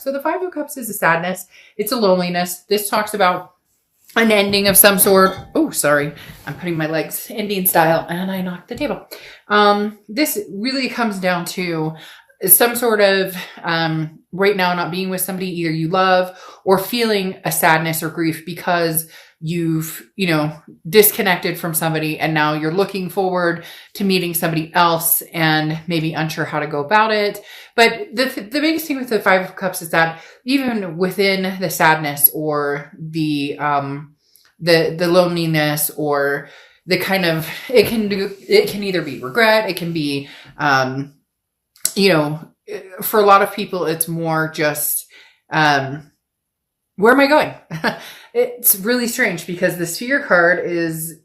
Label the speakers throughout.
Speaker 1: So the Five of Cups is a sadness. It's a loneliness. This talks about an ending of some sort. Oh, sorry. I'm putting my legs Indian style and I knocked the table. This really comes down to some sort of right now not being with somebody either you love, or feeling a sadness or grief because you've, disconnected from somebody and now you're looking forward to meeting somebody else and maybe unsure how to go about it. But the biggest thing with the Five of Cups is that even within the sadness or the loneliness or the kind of, it can either be regret, it can be, for a lot of people, it's more just, where am I going? It's really strange because the Sphere card is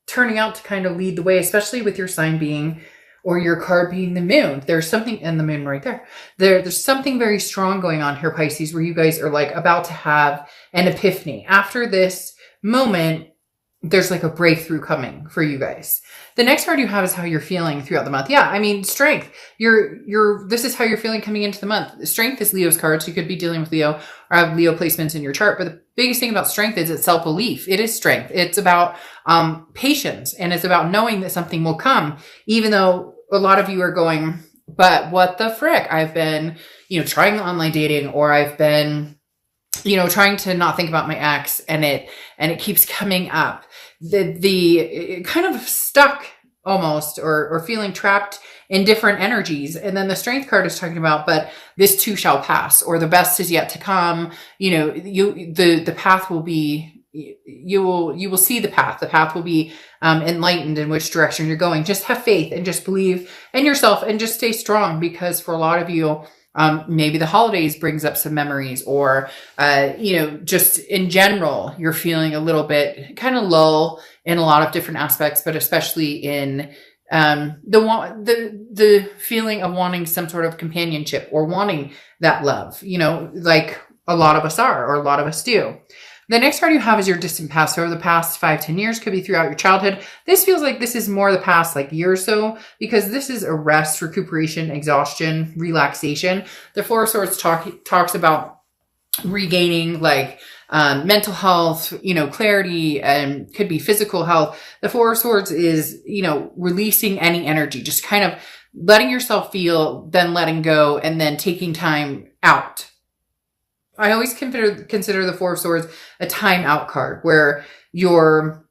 Speaker 1: turning out to kind of lead the way, especially with your sign being, or your card being the moon. There's something in the moon right there. There's something very strong going on here, Pisces, where you guys are like about to have an epiphany. After this moment, there's like a breakthrough coming for you guys. The next card you have is how you're feeling throughout the month. Yeah, I mean, strength. This is how you're feeling coming into the month. Strength is Leo's card, so you could be dealing with Leo or have Leo placements in your chart. But the biggest thing about strength is it's self-belief. It is strength. It's about patience, and it's about knowing that something will come, even though a lot of you are going, but what the frick? I've been, trying online dating, or I've been, trying to not think about my ex, and it keeps coming up. The kind of stuck almost, or feeling trapped in different energies. And then the Strength card is talking about, but this too shall pass, or the best is yet to come. The path will be, you will see the path. The path will be enlightened in which direction you're going. Just have faith and just believe in yourself and just stay strong, because for a lot of you, maybe the holidays brings up some memories, or, just in general, you're feeling a little bit kind of lull in a lot of different aspects, but especially in, the feeling of wanting some sort of companionship or wanting that love, like a lot of us are, or a lot of us do. The next card you have is your distant past. So over the past 5-10 years, could be throughout your childhood. This feels like this is more the past year or so, because this is a rest, recuperation, exhaustion, relaxation. The Four of Swords talks about regaining mental health, clarity, and could be physical health. The Four of Swords is, releasing any energy, just kind of letting yourself feel, then letting go, and then taking time out. I always consider the Four of Swords a time out card, where you're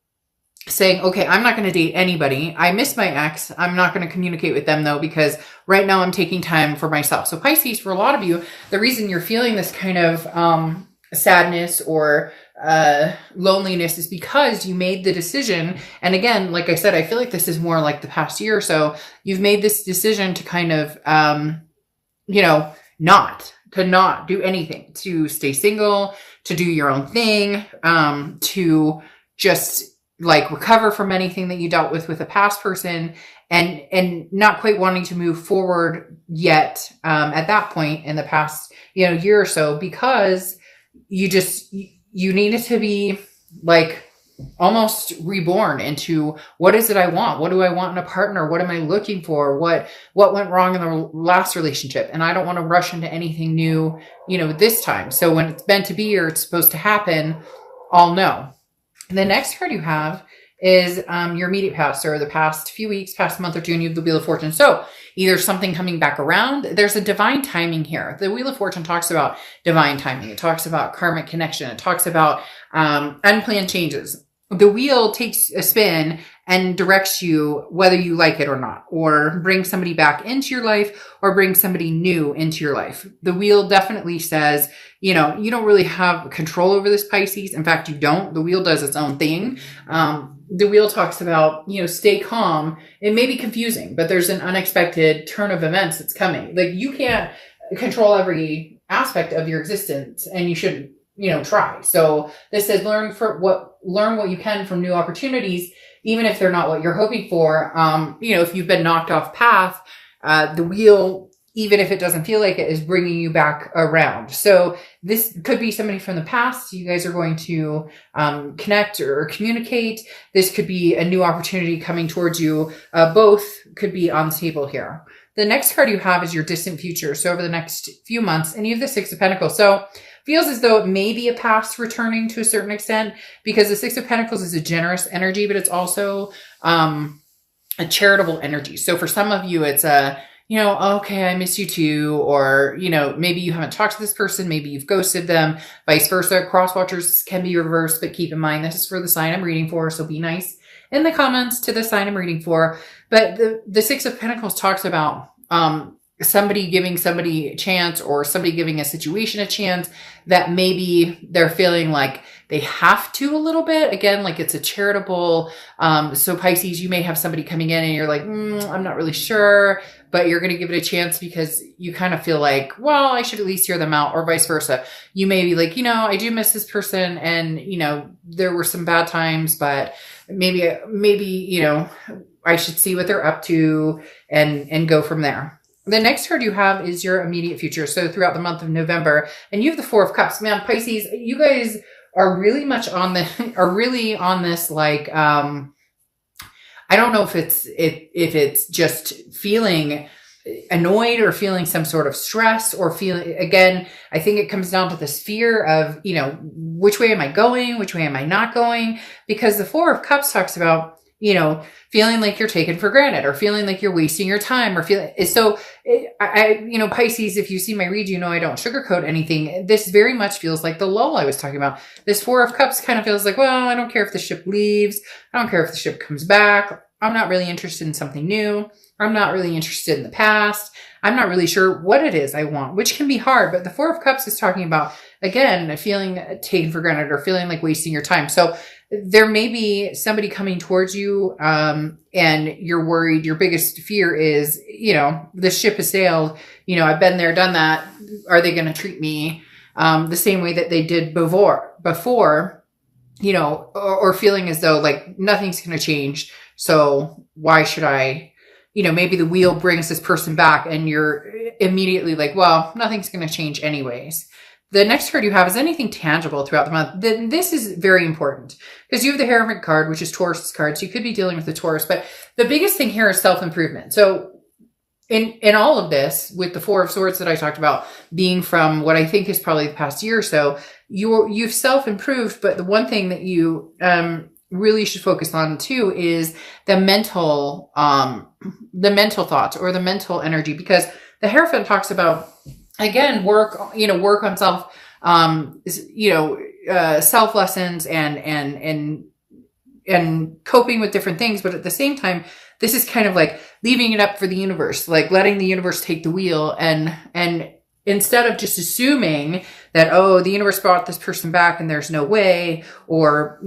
Speaker 1: saying, okay, I'm not going to date anybody. I miss my ex. I'm not going to communicate with them though, because right now I'm taking time for myself. So Pisces, for a lot of you, the reason you're feeling this kind of sadness or loneliness is because you made the decision. And again, like I said, I feel like this is more like the past year or so. You've made this decision to kind of, not do anything, to stay single, to do your own thing, to just recover from anything that you dealt with a past person, and not quite wanting to move forward yet, at that point in the past, year or so, because you needed to be almost reborn into, what is it I want? What do I want in a partner? What am I looking for? What went wrong in the last relationship? And I don't want to rush into anything new, this time. So when it's meant to be, or it's supposed to happen, I'll know. The next card you have is your immediate past, or the past few weeks, past month or two, and you have the Wheel of Fortune. So either something coming back around, there's a divine timing here. The Wheel of Fortune talks about divine timing. It talks about karmic connection. It talks about unplanned changes. The wheel takes a spin and directs you whether you like it or not, or bring somebody back into your life, or bring somebody new into your life. The wheel definitely says, you don't really have control over this, Pisces. In fact, you don't. The wheel does its own thing. The wheel talks about, stay calm. It may be confusing, but there's an unexpected turn of events that's coming. You can't control every aspect of your existence, and you shouldn't, try. So this says learn what you can from new opportunities, even if they're not what you're hoping for. If you've been knocked off path, the wheel, even if it doesn't feel like it, is bringing you back around. So this could be somebody from the past. You guys are going to connect or communicate. This could be a new opportunity coming towards you. Both could be on the table here. The next card you have is your distant future. So over the next few months, and you have the Six of Pentacles. So feels as though it may be a past returning to a certain extent, because the Six of Pentacles is a generous energy, but it's also a charitable energy. So for some of you, it's a, okay, I miss you too. Or, maybe you haven't talked to this person. Maybe you've ghosted them, vice versa. Cross watchers can be reversed, but keep in mind, this is for the sign I'm reading for. So be nice in the comments to the sign I'm reading for. But the Six of Pentacles talks about, somebody giving somebody a chance, or somebody giving a situation a chance that maybe they're feeling like they have to a little bit. Again, like it's a charitable. So Pisces, you may have somebody coming in and you're like, I'm not really sure, but you're going to give it a chance because you kind of feel like, well, I should at least hear them out, or vice versa. You may be like, I do miss this person, and, there were some bad times, but maybe, I should see what they're up to and go from there. The next card you have is your immediate future. So throughout the month of November, and you have the Four of Cups. Man, Pisces, you guys are really much on this, like, I don't know if it's just feeling annoyed or feeling some sort of stress, or feeling, again, I think it comes down to this fear of, which way am I going? Which way am I not going? Because the Four of Cups talks about, feeling like you're taken for granted, or feeling like you're wasting your time, or Pisces, if you see my read, I don't sugarcoat anything. This very much feels like the lull I was talking about. This Four of Cups kind of feels like, well, I don't care if the ship leaves. I don't care if the ship comes back. I'm not really interested in something new. I'm not really interested in the past. I'm not really sure what it is I want, which can be hard. But the Four of Cups is talking about, again, feeling taken for granted, or feeling like wasting your time. So there may be somebody coming towards you, and you're worried. Your biggest fear is, the ship has sailed. I've been there, done that. Are they going to treat me the same way that they did before, or feeling as though like nothing's going to change. So why should I, maybe the wheel brings this person back and you're immediately like, well, nothing's going to change anyways. The next card you have is anything tangible throughout the month. Then this is very important because you have the Hierophant card, which is Taurus card. So you could be dealing with the Taurus, but the biggest thing here is self-improvement. So in all of this, with the Four of Swords that I talked about being from what I think is probably the past year or so, you've self-improved. But the one thing that you really should focus on too is the mental thoughts, or the mental energy, because the Hierophant talks about, again, work on self, self lessons and coping with different things. But at the same time, this is kind of like leaving it up for the universe, like letting the universe take the wheel, and instead of just assuming that, oh, the universe brought this person back and there's no way, or,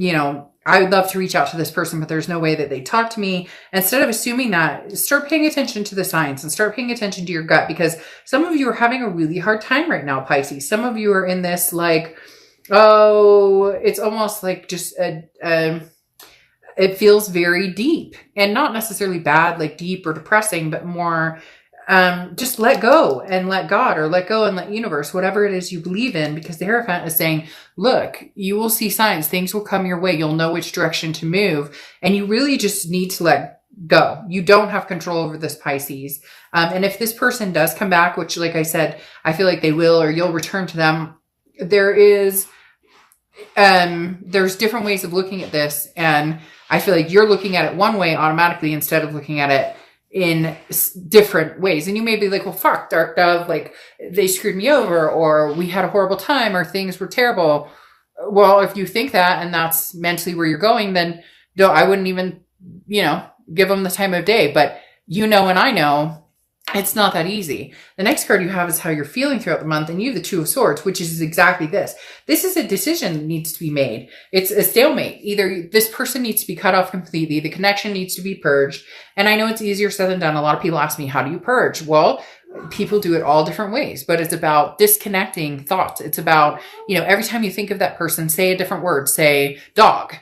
Speaker 1: I would love to reach out to this person, but there's no way that they talk to me. Instead of assuming that, start paying attention to the signs and start paying attention to your gut, because some of you are having a really hard time right now, Pisces. Some of you are in this like, oh, it's almost like just it feels very deep, and not necessarily bad, like deep or depressing, but more just let go and let God, or let go and let universe, whatever it is you believe in, because the Hierophant is saying, look, you will see signs, things will come your way. You'll know which direction to move, and you really just need to let go. You don't have control over this, Pisces. And if this person does come back, which, like I said, I feel like they will, or you'll return to them, there's different ways of looking at this. And I feel like you're looking at it one way automatically instead of looking at it in different ways. And you may be like, well, fuck, Dark Dove, like they screwed me over, or we had a horrible time, or things were terrible. Well, if you think that, and that's mentally where you're going, then no, I wouldn't even, give them the time of day. But and I know it's not that easy. The next card you have is how you're feeling throughout the month, and you have the Two of Swords, which is exactly this. This is a decision that needs to be made. It's a stalemate. Either this person needs to be cut off completely, the connection needs to be purged. And I know it's easier said than done. A lot of people ask me, how do you purge? Well, people do it all different ways, but it's about disconnecting thoughts. It's about, every time you think of that person, say a different word, say dog,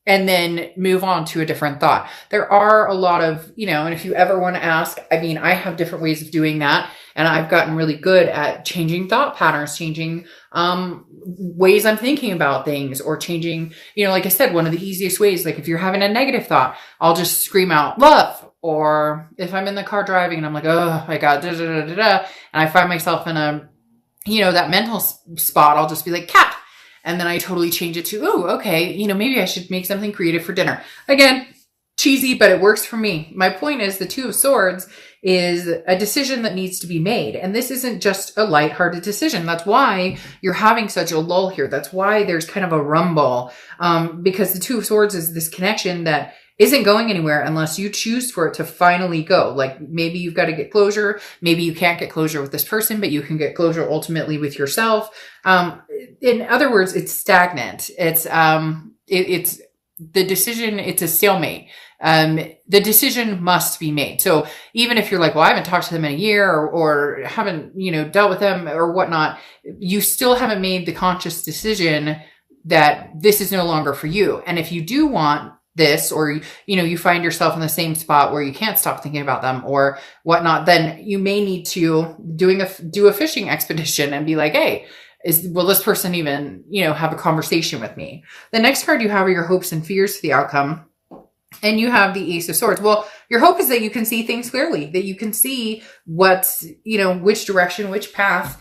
Speaker 1: and then move on to a different thought. There are a lot of, and if you ever want to ask, I have different ways of doing that. And I've gotten really good at changing thought patterns, changing ways I'm thinking about things, or changing, like I said, one of the easiest ways, like if you're having a negative thought, I'll just scream out love, or if I'm in the car driving and I'm like, oh my God, da, da, da, da, da, and I find myself in a, that mental spot, I'll just be like, cat. And then I totally change it to, oh, okay, maybe I should make something creative for dinner. Again, cheesy, but it works for me. My point is the Two of Swords is a decision that needs to be made. And this isn't just a lighthearted decision. That's why you're having such a lull here. That's why there's kind of a rumble, because the Two of Swords is this connection that isn't going anywhere unless you choose for it to finally go. Like maybe you've got to get closure. Maybe you can't get closure with this person, but you can get closure ultimately with yourself. In other words, it's stagnant. It's the decision. It's a stalemate. The decision must be made. So even if you're like, well, I haven't talked to them in a year or haven't, dealt with them or whatnot, you still haven't made the conscious decision that this is no longer for you. And if you do want this, or, you find yourself in the same spot where you can't stop thinking about them or whatnot, then you may need to do a fishing expedition and be like, hey, will this person even, have a conversation with me? The next card you have are your hopes and fears for the outcome. And you have the Ace of Swords. Well, your hope is that you can see things clearly, that you can see what's, which direction, which path,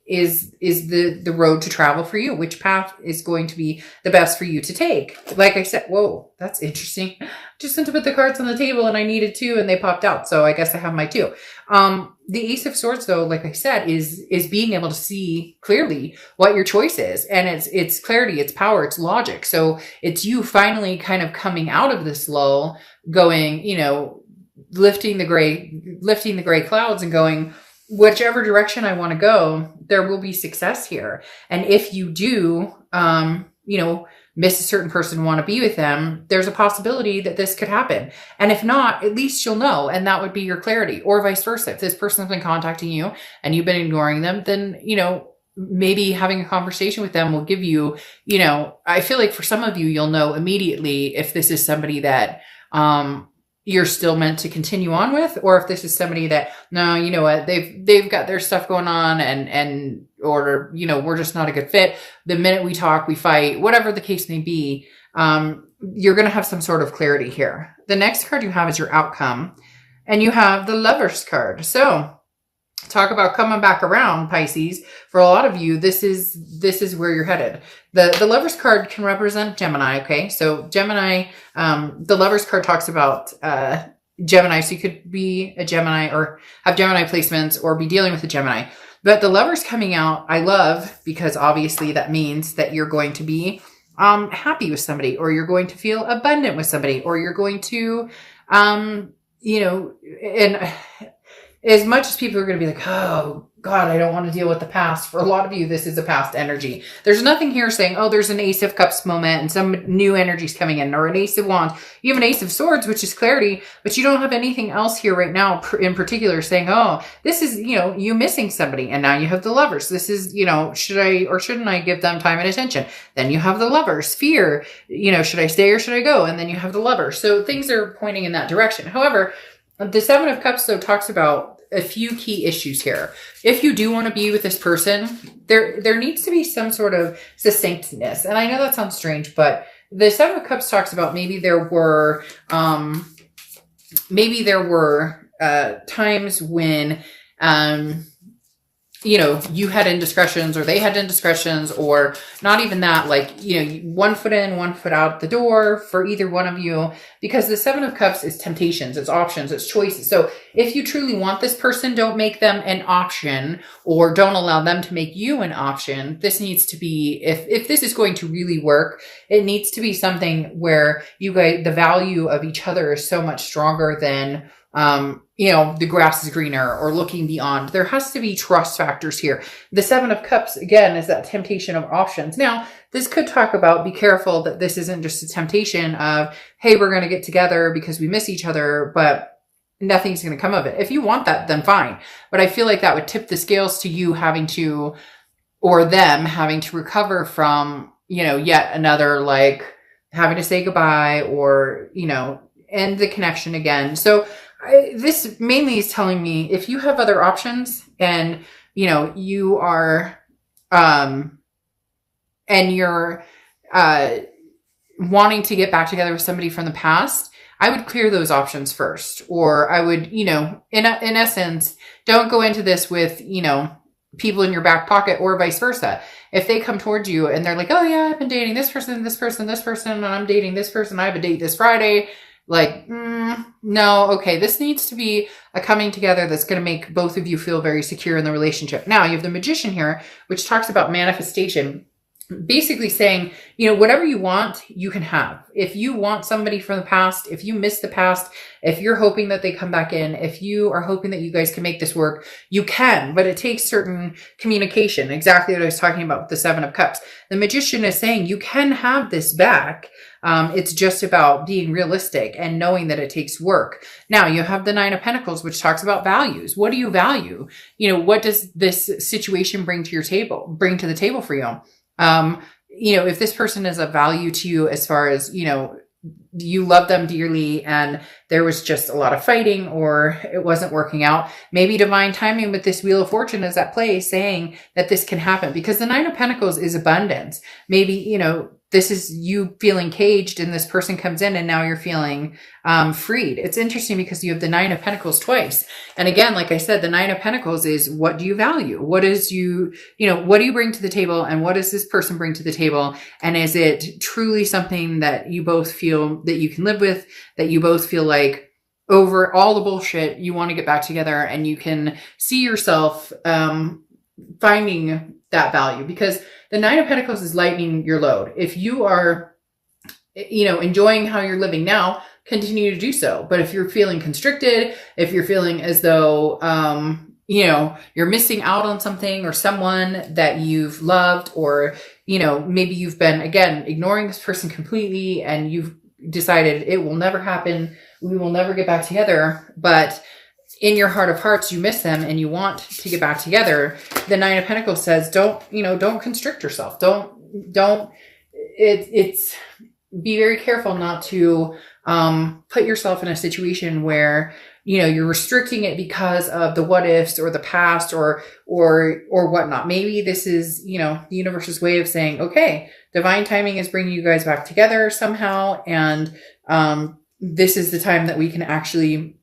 Speaker 1: is the road to travel for you, which path is going to be the best for you to take. Like I said, whoa, that's interesting. Just sent to put the cards on the table and I needed two and they popped out. So I guess I have my two. The Ace of Swords though, like I said, is being able to see clearly what your choice is. And it's clarity, it's power, it's logic. So it's you finally kind of coming out of this lull, going, lifting the gray clouds and going, whichever direction I want to go, there will be success here. And if you do, miss a certain person, want to be with them, there's a possibility that this could happen. And if not, at least you'll know. And that would be your clarity, or vice versa. If this person's been contacting you and you've been ignoring them, then, maybe having a conversation with them will give you, I feel like for some of you, you'll know immediately if this is somebody that, you're still meant to continue on with, or if this is somebody that, no, you know what, they've got their stuff going on or, we're just not a good fit. The minute we talk, we fight, whatever the case may be, you're going to have some sort of clarity here. The next card you have is your outcome, and you have the Lovers card. So talk about coming back around, Pisces. For a lot of you, this is where you're headed. The Lovers card can represent Gemini. Okay. So Gemini, the Lovers card talks about, Gemini. So you could be a Gemini or have Gemini placements or be dealing with a Gemini, but the Lovers coming out, I love, because obviously that means that you're going to be, happy with somebody, or you're going to feel abundant with somebody, or you're going to, and as much as people are going to be like, oh God, I don't want to deal with the past. For a lot of you, this is a past energy. There's nothing here saying, oh, there's an Ace of Cups moment and some new energy's coming in, or an Ace of Wands. You have an Ace of Swords, which is clarity, but you don't have anything else here right now in particular saying, oh, this is, you missing somebody. And now you have the Lovers. This is, should I or shouldn't I give them time and attention? Then you have the Lovers. Fear, should I stay or should I go? And then you have the Lovers. So things are pointing in that direction. However, the Seven of Cups, though, talks about a few key issues here. If you do want to be with this person, there needs to be some sort of succinctness. And I know that sounds strange, but the Seven of Cups talks about maybe there were times when, you had indiscretions or they had indiscretions, or not even that, like, one foot in, one foot out the door for either one of you, because the Seven of Cups is temptations, it's options, it's choices. So if you truly want this person, don't make them an option, or don't allow them to make you an option. This needs to be, if this is going to really work, it needs to be something where you guys, the value of each other is so much stronger than, the grass is greener or looking beyond. There has to be trust factors here. The Seven of Cups, again, is that temptation of options. Now, this could talk about, be careful that this isn't just a temptation of, hey, we're going to get together because we miss each other, but nothing's going to come of it. If you want that, then fine. But I feel like that would tip the scales to you having to, or them having to recover from, yet another, like having to say goodbye or, end the connection again. So this mainly is telling me if you have other options and, you are, and you're, wanting to get back together with somebody from the past, I would clear those options first. Or I would, in essence, don't go into this with, people in your back pocket, or vice versa. If they come towards you and they're like, oh yeah, I've been dating this person, and I'm dating this person, I have a date this Friday. Like, no, okay, this needs to be a coming together that's going to make both of you feel very secure in the relationship. Now, you have the Magician here, which talks about manifestation. Basically saying, whatever you want, you can have. If you want somebody from the past, if you miss the past, if you're hoping that they come back in, if you are hoping that you guys can make this work, you can, but it takes certain communication. Exactly what I was talking about with the Seven of Cups. The Magician is saying you can have this back. It's just about being realistic and knowing that it takes work. Now you have the Nine of Pentacles, which talks about values. What do you value? What does this situation bring to the table for you? If this person is of value to you as far as, you love them dearly and there was just a lot of fighting or it wasn't working out, maybe divine timing with this Wheel of Fortune is at play saying that this can happen, because the Nine of Pentacles is abundance. Maybe, this is you feeling caged and this person comes in and now you're feeling freed. It's interesting because you have the Nine of Pentacles twice. And again, like I said, the Nine of Pentacles is, what do you value? What is what do you bring to the table, and what does this person bring to the table? And is it truly something that you both feel that you can live with, that you both feel like over all the bullshit, you want to get back together and you can see yourself finding that value? Because the Nine of Pentacles is lightening your load. If you are, enjoying how you're living now, continue to do so. But if you're feeling constricted, if you're feeling as though, you're missing out on something or someone that you've loved, or, maybe you've been, again, ignoring this person completely and you've decided it will never happen, we will never get back together, but in your heart of hearts, you miss them and you want to get back together. The Nine of Pentacles says, don't constrict yourself. It's be very careful not to, put yourself in a situation where, you're restricting it because of the what ifs or the past or whatnot. Maybe this is, the universe's way of saying, okay, divine timing is bringing you guys back together somehow. And, this is the time that we can actually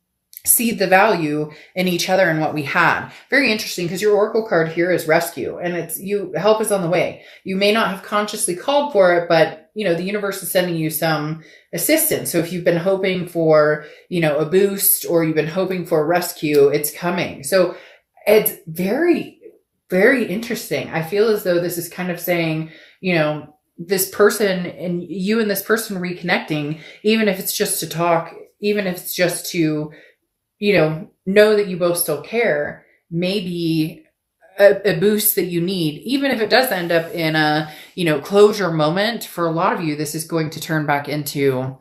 Speaker 1: see the value in each other and what we had. Very interesting, because your Oracle card here is rescue, and help is on the way. You may not have consciously called for it, but the universe is sending you some assistance. So if you've been hoping for, a boost, or you've been hoping for a rescue, it's coming. So it's very, very interesting. I feel as though this is kind of saying, this person and you and this person reconnecting, even if it's just to talk, even if it's just to, know that you both still care, maybe a boost that you need, even if it does end up in a, closure moment. For a lot of you, this is going to turn back into